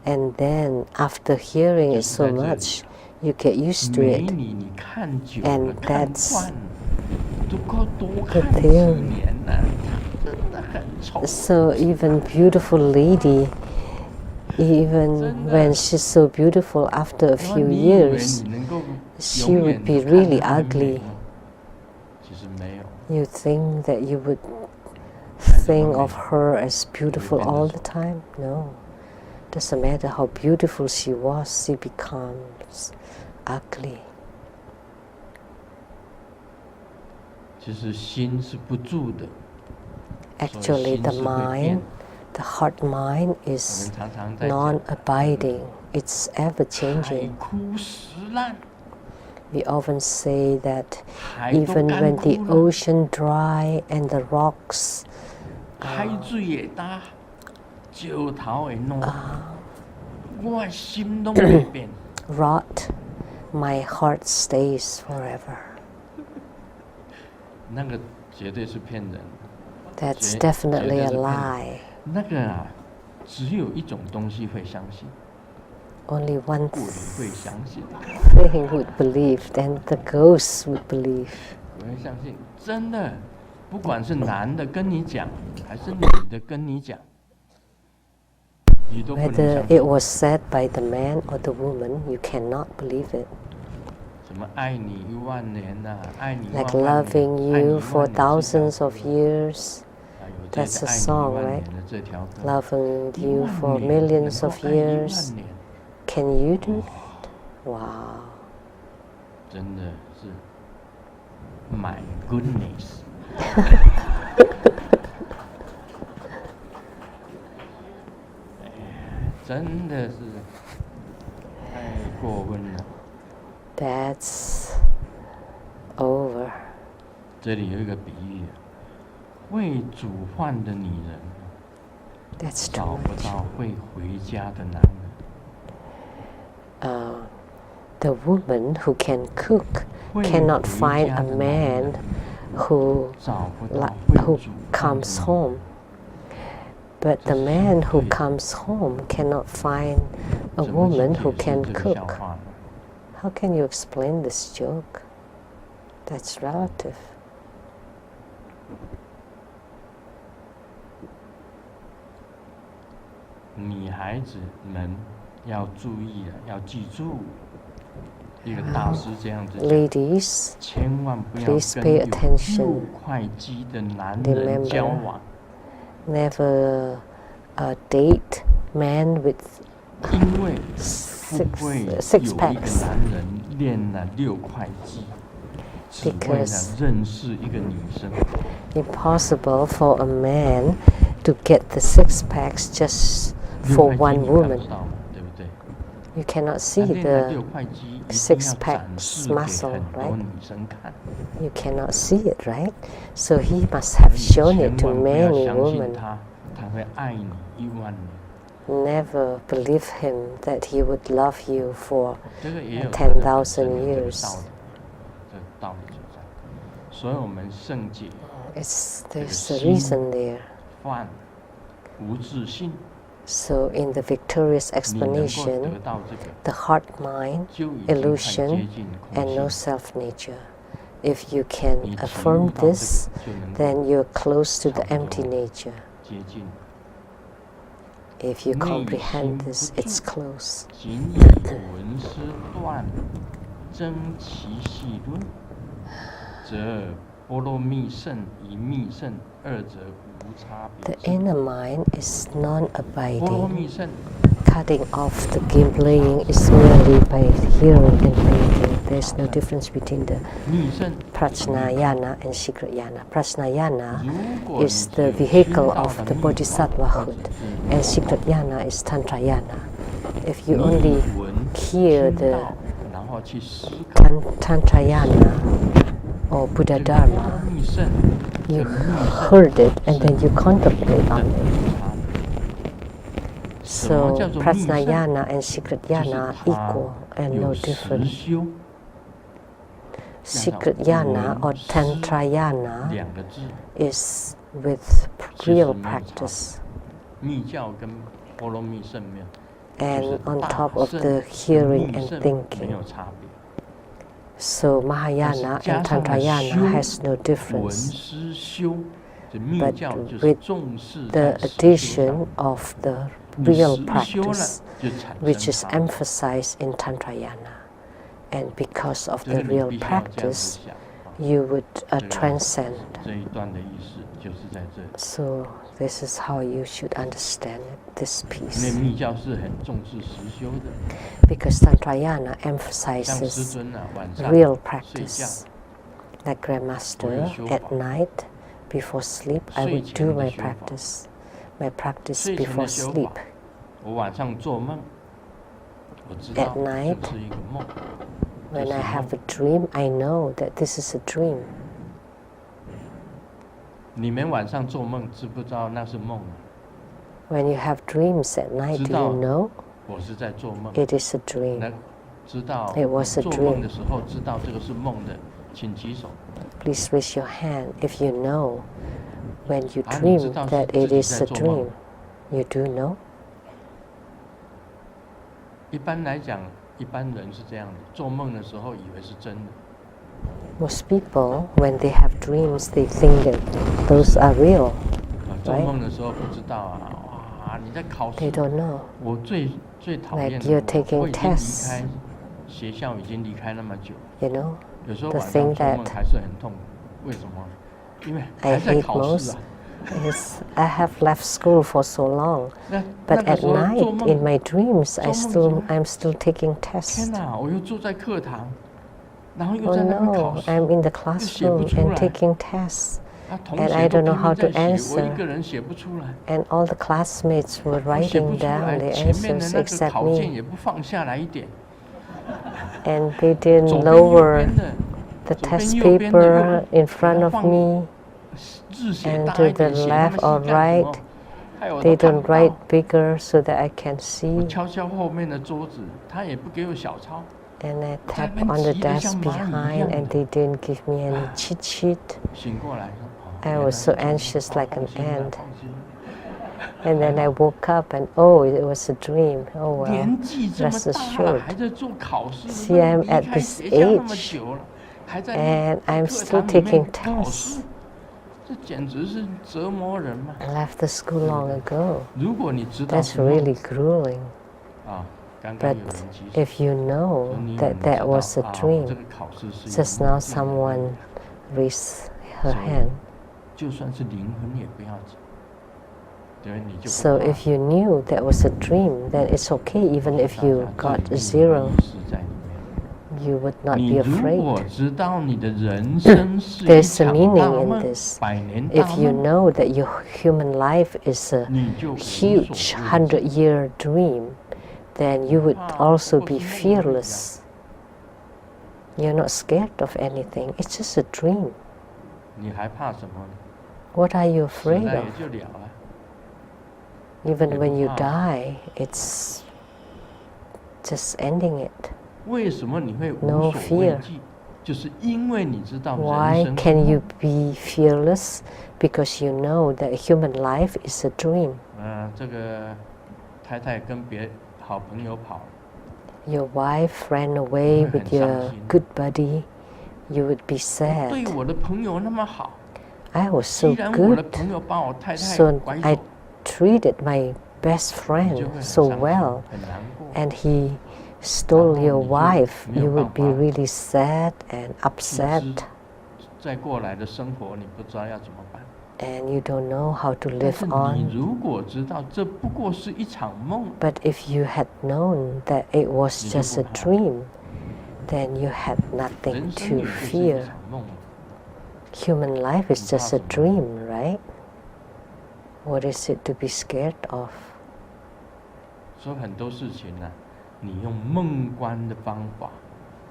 And then after hearing it so much, you get used to 美 it. 女你看久 And 了，看 that's 惯了，都够多看 the 几 thing. 年了，真的很丑。 So even beautiful lady, even when she's so beautiful, after a 因为 few 你以为 years, 你能够 she 永 would 远 be 看 really 她的美 ugly. 吗？其实没有。 You think that you would 看什么 think 美？ of her as beautiful 有一天的 all 时 the 候。 time? No. Doesn't matter how beautiful she was, she becomes ugly. 其实心是不住的， Actually, the 所以心是会变。 mind, the heart mind 我 is 们常常在讲 non-abiding. It's ever 海 changing. 枯石烂， We often say that 海都 even 干 when the 枯了， ocean dry and the rocks 海水会干，石头会烂，我的心拢会变。 rot, my heart stays forever. 那个绝对是骗人的。 That's 绝 definitely 绝 a 对是骗人 lie. 那个啊，只有一种东西会相信， Only one 鬼会相信， thing would believe, then the ghosts would believe. 鬼会相信，真的，不管是男的跟你讲，还是女的跟你讲，你都不能 Whether 相 it 信。 was said by the man or the woman, you cannot believe it. 什么爱你10000年呐、爱你 Like 10000年 loving 爱你 you 10000 for 年这条 thousands 歌 of years, 啊有这 that's 个 a 爱你 song, 10000 right? 年的这条歌 Loving you 10000 for 年 millions 能 of 够爱10000 years. 年 Can you do it? Wow. 真的是 My goodness 真的是太过分了。 That's over. 这里有一个比喻，会煮饭的女人 That's 找 too 不 much. 到会回家的男人。 The woman who can cook 会 cannot 回 find 家 a 的男 man 人 who 找不到 who 会煮饭的 comes 女人。 home. But the 这是 man 相 who 对的。 comes home cannot find a 怎么去 woman 解 who 释 can 这个笑 cook. 话呢？ How can you explain this joke? That's relative. 女孩子们要注意了，要记住，一个大师这样子讲， Ladies, 千万不要 please 跟 pay 有 attention. 6块肌的男人 Remember. 交往， never date man with 因为不会 six 有一个 packs. 男人练了6块肌，只为了 Because 认识一个女生。 Impossible for a man to get the 6 packs just 6 for 块肌 one 你看不 woman. 到嘛，对不对？ You cannot 他 see 练了 the 6块肌，一定 six 要 pack 展示给 muscle, 很多 right? 女生看。 You cannot see it, right? So he must have 所以 shown 你 it 千 to 万不要 many 相信 women. 他，他会爱你10000年。 Never believe him that he would love you for 这个也有它的本身 10,000 有这个 years. 道理，这个道理就在。所以我们圣解 There's a reason there. 犯无自信， So in the victorious 你能够 explanation, 得到这个， the heart mind, 就已经快接 illusion, 近 and 空 no 性。 self-nature. If you can 你体悟 affirm 到这 this, 个，就能够 then you're close to the 差不多 empty nature. 接近。If you comprehend this, it's close. 仅以文思断真其细论，则波罗蜜胜与密胜二者无差别。 The inner mind is 波罗 non-abiding. 蜜胜 Cutting off the game playing is merely by hearing and thinking. There's no difference between the 密胜 prajnayana and secret-yana. Prajnayana 如果 is 你 the 有 vehicle 听到 of 的 the 密法，或者 bodhisattvahood, 是 and secret-yana is tantrayana. If you 你 only 以闻 hear 听 the 到，然后去思考。 tantrayana or Buddha 这个波罗 Dharma, 蜜胜 you 跟密胜 heard it and then you contemplate 等 on 无 it. 差别。什么 So 叫做密胜？ prajnayana and 就是 secret-yana 它 equal and 有 no 实 different. 修， Secret-yana or 闻思 tantrayana 两个字， is with 其实 real 没有差别。 practice. 密教跟波罗蜜胜面， And on 大 top of 圣 the 跟 hearing 密 and 圣 thinking. 没有差别。 So Mahayana 但是加 and 上了 Tantrayana 修 has no 闻 difference. 思修，这密 But 教就是 with 重视 The 在实修 addition 上。 of the 你 real 实修了 practice, 就产 which 生 is 差别。 emphasized in Tantrayana. And because of 这 the 个你 real 必须要这样 practice, 子想。 you would 这个 transcend. 这一段的意思就是在这里。 So this is how you should understand it, this 因为 piece. 密教是很重视实修的， Because Tantrayana 像师 emphasizes 尊啊，晚上 real 睡觉 practice. Like Grandmaster, at night, before sleep, I would do my practice. My practice 睡前 before 的修 sleep. 法，我晚上做梦，我知道 At night, 这是一个梦。 When I have a dream, I know that this is a dream. 你们晚上做梦知不知道那是梦啊？ When you have dreams at night, do 知道 you know 我是在做梦。 it is a 那 dream? 知道 It was a 做 dream. 梦的时候知道这个是梦的，请举手。 Please raise your hand if you know when you 啊，你 dream 知道是 that 自 it 己 is 在 a 做梦。 dream. You do know? 一般来讲，一般人是这样的，做梦的时候以为是真的。 Most people, when they have dreams, they think that those are real. 做梦的时候不知道啊，哇！你在考 They 试， don't know. 我最讨厌 Like you're 的， taking 我已经离 tests. 开学校，已经离开那么久， You know? 有时候 The 晚上 thing 做梦 that 还是很痛苦。为什么？因为 I 还在 hate 考试 most 啊。 is I have left school for so long. 那 But 个 at 时候做 night, 梦， in my dreams, I'm still taking 天 tests. 哪！我又坐在课堂，然后又 Oh 在那边考 no, 试， I'm in the 又写不 classroom 出 and 来。 taking tests. 啊，同 and 学 I 都 don't know 拼 how 命 to 在写，我 answer. 一个人写不出来。 And all the classmates were 我写不 writing 出 down 来， the 前面的 answers 那个 except 考卷 me. 也不放下来一点。 And they didn't 左边右 lower 边的， the 左边 test 右边的 paper 又 in front 给它 of 放 me. 字写 And 大 to 一 the 点，写那么 left 细 or 干什 right, 么？害我 they 都看 don't 不到 write。bigger so that I can 我 see. 敲敲后面的桌子，他也不给我小抄。 And I 在 tap 那边 on the 急得像 desk 蚂蚁一 behind 样 and 的。 they didn't give me any cheat sheet. 醒过来说，哦， I 原来 was 是 so 这样 anxious 哦 like 放 an 心啦 ant. 放心啦 And then I woke up and oh, it was a dream. Oh well, 年纪这么 rest 大了， assured. 还在做考试， See, I'm 离 at 开 this 学校那么 age, 久了，还在 and 那 I'm 课 still 堂里 taking 面考 tests. 试，这简直是折磨人嘛！ I left the school long ago. 如果你知道 That's 是梦 really grueling. 啊，刚刚 But 有人举手， if you 说 know 你有 that 人知 that 道 was a 啊， dream, 这个考试是一 just 个 now 梦 someone raised her 所以 hand. 就算是灵魂也不要紧，对，你就 So 不怕 if you knew that was a dream, then it's okay even if you 大 got 家 a 这里面有 zero. 意识在里面。 You would not 你 be 如果 afraid. 知道你的人生是一 There's a 场 meaning 大 in 梦 this. 百年大 If you 梦， know that your human life is a 你就无所 huge 畏惧。 100-year dream, then you would also be fearless. You're not scared of anything. It's just a dream. 你还怕什么呢？ What are you 死 afraid 了 of? 也就了了。 Even when you 也不怕。 die, it's just ending it. 为什么你会 No 无所畏 fear. 惧？就是因为你知道 Why 人生是 can you 梦。 be fearless? Because you know that human life is a dream. 这个太太跟别好朋友跑了， Your wife ran away with your 很伤心。 good buddy. You would be 我对 sad. 我的朋友那么好， I was 既 so 然我的 good, 朋友把我太太 so 拐 I 走， treated my best 你就 friend 会很 so 伤心 well 很难过。 and he stole your 然后你就 wife, 没有 you would 办 be 法 really sad and 不 upset 知再过来的生活，你不知道要怎么办。 and you don't know how to 但 live 是你 on. 如果知道这不过是一场梦， But if you had known that it was 你就 just 不 a 怕。 dream, then you had nothing 人生 to 也就是一 fear. 场梦， Human life is 你怕 just 什 a 么？ dream, right? What is it to be scared of? 所以很多事情呢、你用梦观的方法，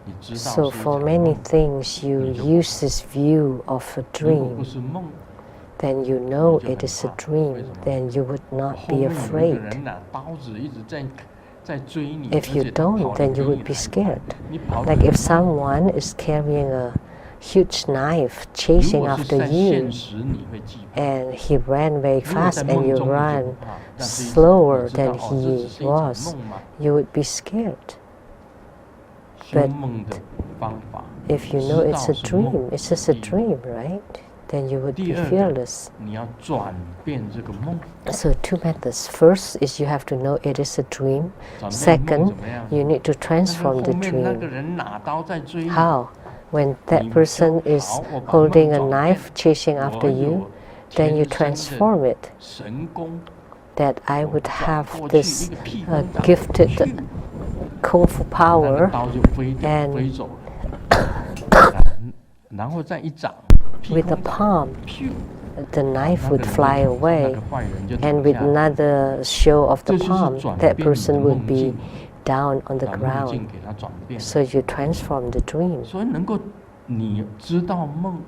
你知道 So 是一 for 场 many 梦， things you 你就不 use 怕。 this view of a 如果不 dream, 是梦， then you know 你就 it 很 is a 怕。为 dream, 什么？ then you would 我 not 后 be 面有一个 afraid. 人拿刀子一直在追你， If 而 you 且他跑 don't, 得 then 比 you 你 would be 还快， scared. 你跑得 Like 很 if 慢。 someone is carrying a huge knife 如 chasing 果是 after 在现 you 实，你会惧怕； and he ran very 如果在 fast and 梦 you 中，你就 run 不怕。但是 slower 你知道 than 哦，这 he 只是一场 was, 梦嘛。 you would be scared. 修梦的方法， If you know 知 it's 道 a 是梦 dream, it's just a 第一 dream, right? Then you would 第 be 二个， fearless. 你要转变这个梦， So two methods. First is you have to know it is a dream. 转变梦 Second, 怎么样？ you need to 那个 transform 后 the 面那个 dream. 人拿刀在追你， How? When that 你就 person is 好，我把 holding 梦 a 转变， knife chasing 我 after you, 有 then you 天生的 transform it. 神功， That I 我 would 转 have 过去 this 一个屁股掌 gifted 咻 kung fu 那 power 个刀就飞 and 飞走了，然后再一掌，屁 with 股 a 掌 palm, 咻 the 那 knife 个 would 人就 fly 那 away. 个坏人就 And 躺 with 下来。 another show of the 这就是 palm, 转 that 变你的 person would 梦 be 境， down on the 把梦境 ground. 给它转变。 So you transform the dream. 所以能够你知道梦，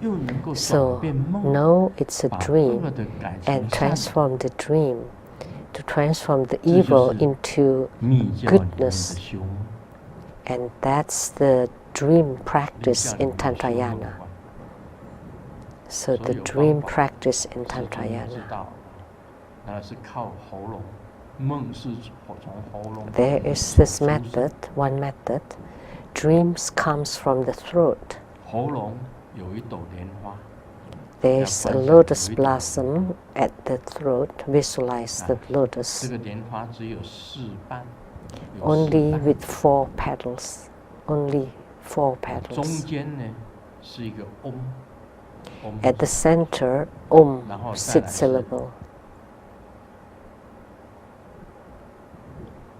又能够转 So 变梦， know it's a 把 dream 恶的改成 and 善， transform the dream, to transform the 这就 evil 是 into 密教里面的 goodness. 修梦。 And that's the dream 密 practice 教里 in 面的修梦 Tantrayana. 观 So 所 the 有 dream 方法 practice in 是怎么知 Tantrayana. 道？那是靠喉咙，梦是从喉咙。 There is this method, one method. Dreams comes from the throat. 喉咙有一朵莲花， There's a lotus blossom at the throat. Visualize the 这 lotus. 个莲花只有4瓣，有 Only 4瓣 with 4 petals. Only 4中 petals. 间呢是一个嗡，嗡 At the center, Om, 然后再来 sit 是 syllable.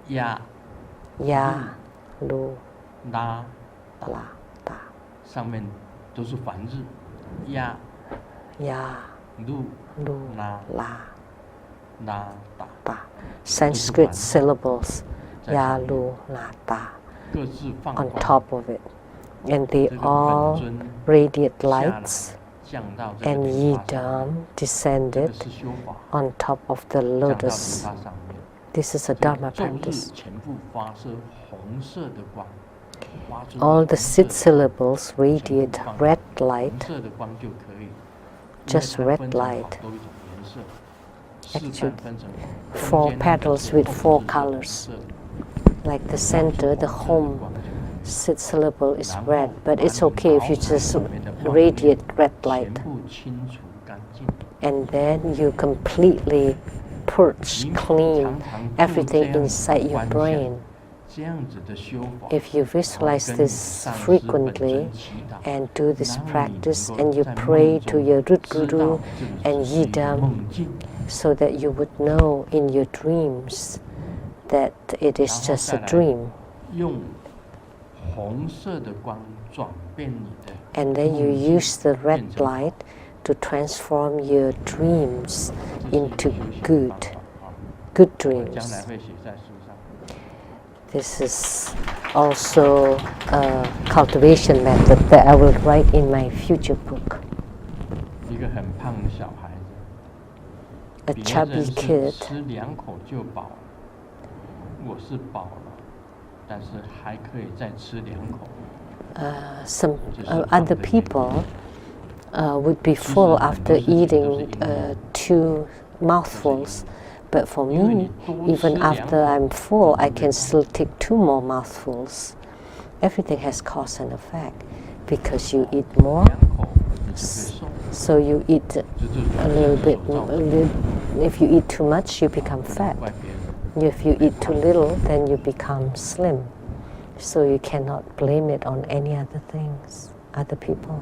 呀 Ya, Lu, 拉 La, Da. 上面都是梵字，呀 Ya, 路 Lu, 拉 La, 拉达， Da. Sanskrit Fanzi. syllables. 在 Ya, 上面 Lu, La, Da. 各自放 On 光， top of it. And they 这个 all 本尊 radiate 下来 lights. 降到这个 And 莲 Yi 花上面， Dam 这 descended 个是修法， on top of the 降到莲 lotus. 花上面。 This is a 所以 Dharma 昼日 practice. 全部发射红色的光，发出 All the 红色 sit 的 syllables 全 radiate 部放 red 红 light. 色的光就可以。 Just 因为 red 它分成好 light. 多一种颜色， Actually, 4瓣分成 4 petals with 4 colors. 色 Like the center, the 红 home 色的光就可以 sit syllable is 然后 red, but 把 it's 你 okay if you 脑海 just 里面的妄 radiate 念 red 全 light. 部清除干净。 And then you completely purge, 你 clean 常常做这 everything 样子 inside 的 your 观 brain. 想，这样子的修法， If you 然后 visualize 跟你 this 上师本 frequently 尊祈祷， and do this 让你 practice 能够 and you 在 pray 梦 to 中 your root 知道 guru 这 and 只是一个 Yidam 梦境， so that you would know in your dreams that it is 然后 just 再 a 来 dream. 用红色的光转变你的 And then you 梦境 use the 变 red 成好 light to transform your dreams 这是一个 into 修行的 good, 方法啊 good 我将 dreams. 来会写在书上。 This is also a cultivation method that I will write in my future book. 一个很胖的小孩 A 子，别 chubby 人是 kid. 吃2口就饱了，我是饱了，但是还可以再吃2口。 Some other people would be full after eating 2 mouthfuls. But for me, even after I'm full, I can still take 2 more mouthfuls. Everything has cause and effect. Because you eat more, 2口你就会瘦， so you eat 这就是 a little bit, 手造 a little If you eat too much, you become 不能 fat. 怪别人。 If you eat too little, then you become slim. So you cannot blame it on any other things, other people.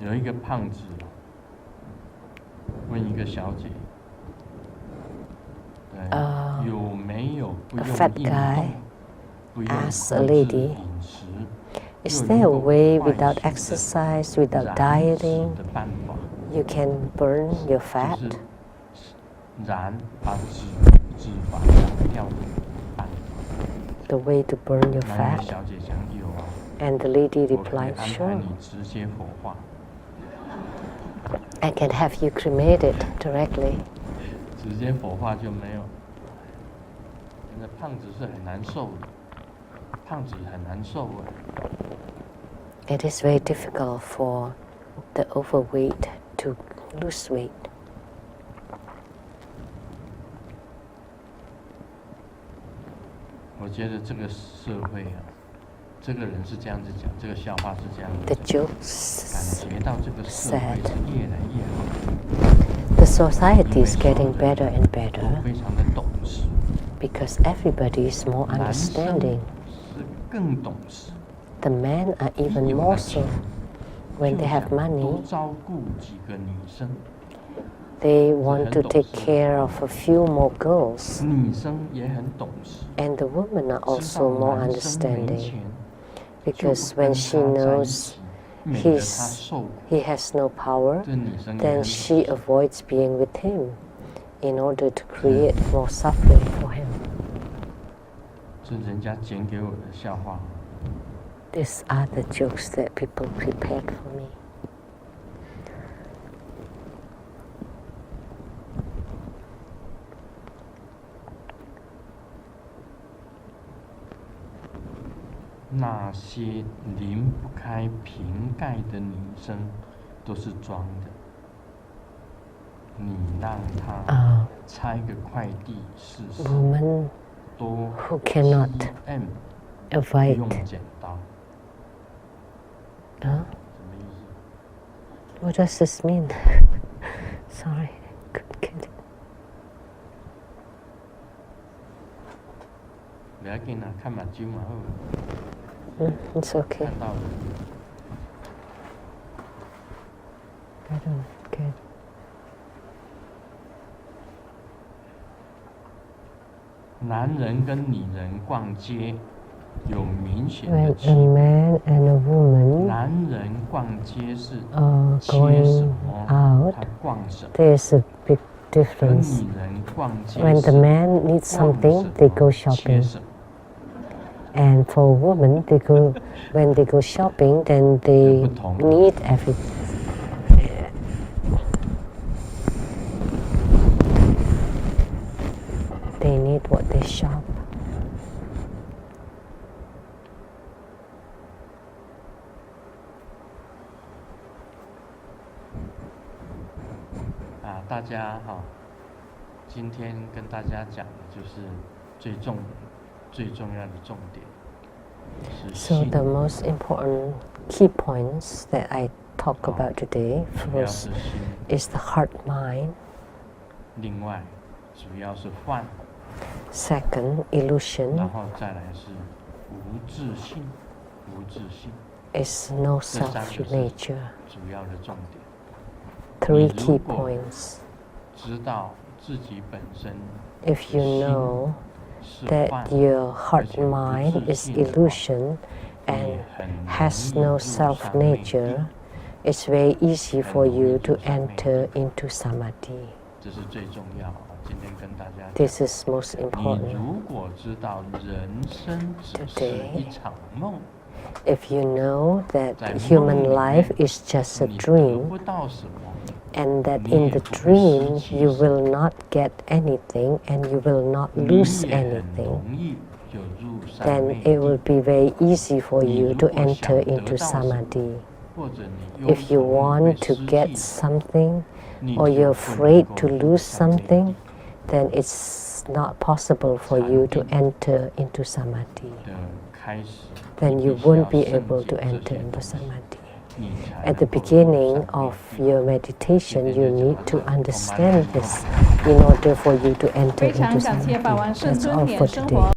有一个胖子问一个小姐，对，有没有不用运动，不用控制饮食， Is there a way without exercise, without dieting, you can burn your fat? 燃把脂肪燃掉的办法。 The way to burn your 那 fat? 个小姐讲有啊， And the lady 我可以 replied, 安排 sure. 你直接火化。 I can have you cremated directly. 直接火化就没有。那胖子是很难受的，胖子很难受啊。 It is very difficult for the overweight to lose weight. 我觉得这个社会啊，这个人是这样子讲，这个笑话是这样子 The 讲， jokes 感觉到这个社会是越来越好， The society is 因为所有 getting 人 better and 都 better 非常的懂事， because everybody is more 男生 understanding. 是更懂事， The men are 一 even 有 more 了 so. 钱 When 就 they have 想多 money, 照顾几个女生， they want to take care of a few more girls. 女生也很懂事， And the women are 知 also 道 more 男生没 understanding 钱，就 because 不跟 when she 他在一 knows 起，免得他 he's, 受苦。 he has no power, 这女生也 then 很 she avoids being with him in order to create more suffering for him. 这人家剪给我的笑话。 These are the jokes that people prepared for me. 那些离不开瓶盖的女生都是装的，你让她拆个快递试试， Women 多 who cannot cm 不 avoid. 用剪刀， Huh? 什么意思？ What does this mean? Sorry, couldn't get it. 不要紧啦，看目睭嘛好。 It's okay. 看到了。 I don't get it. 男人跟女人逛街有明显的 When 区 a 别。 man and a woman 男人逛街是 are 切什 going 么， out, 他逛什么； there's a big 跟 difference. 女人逛街 When 是 the man needs 逛 something, 什 they 么 go 切 shopping. 什么。 And for a woman, they go when they go shopping, then they 不同。 need everything. They need what they shop. 大家哈，今天跟大家讲的就是最重要的重点是 So 信， the most important key points that I talk about today 主要 first 是心， is the heart mind. 另外主要是幻， Second, 然 illusion 后再来是无自信，无自信， is no 这三 self 个是 nature. 主要的重点。 Three 你 key 如果 points. 知道自己本身 If you 心 know 是 that 幻， your 而 heart 且无 mind 自 is 信的话， illusion 你 and 很容 has 易 no 入 self 上内地。 nature, it's very easy for 很容易 you to 入上内 enter 地。 into samadhi. 这是最重要啊！今天跟大家讲， This is most 你 important. 如果知道人生只是 Today 一场梦， If you know that 在 human 梦里 life 面 is just a 你得 dream 不到什么， and that 你 in 也 the 不会失 dream 去 you 什么， will not get anything and you will not 你 lose 也很 anything, 容易就入上 then 内 it will 地。 be very easy for 你 you 如 to 果想 enter 得 into 到什么， samadhi. 或者你忧 If you 愁会 want to 失 get 去什么， something 你 or 就 you're 不能 afraid 够 to 入 lose 上内 something, 地。then it's not possible for you to enter into samadhi. Then you won't be able to enter into samadhi. At the beginning of your meditation, you need to understand this in order for you to enter into samadhi. That's all for today.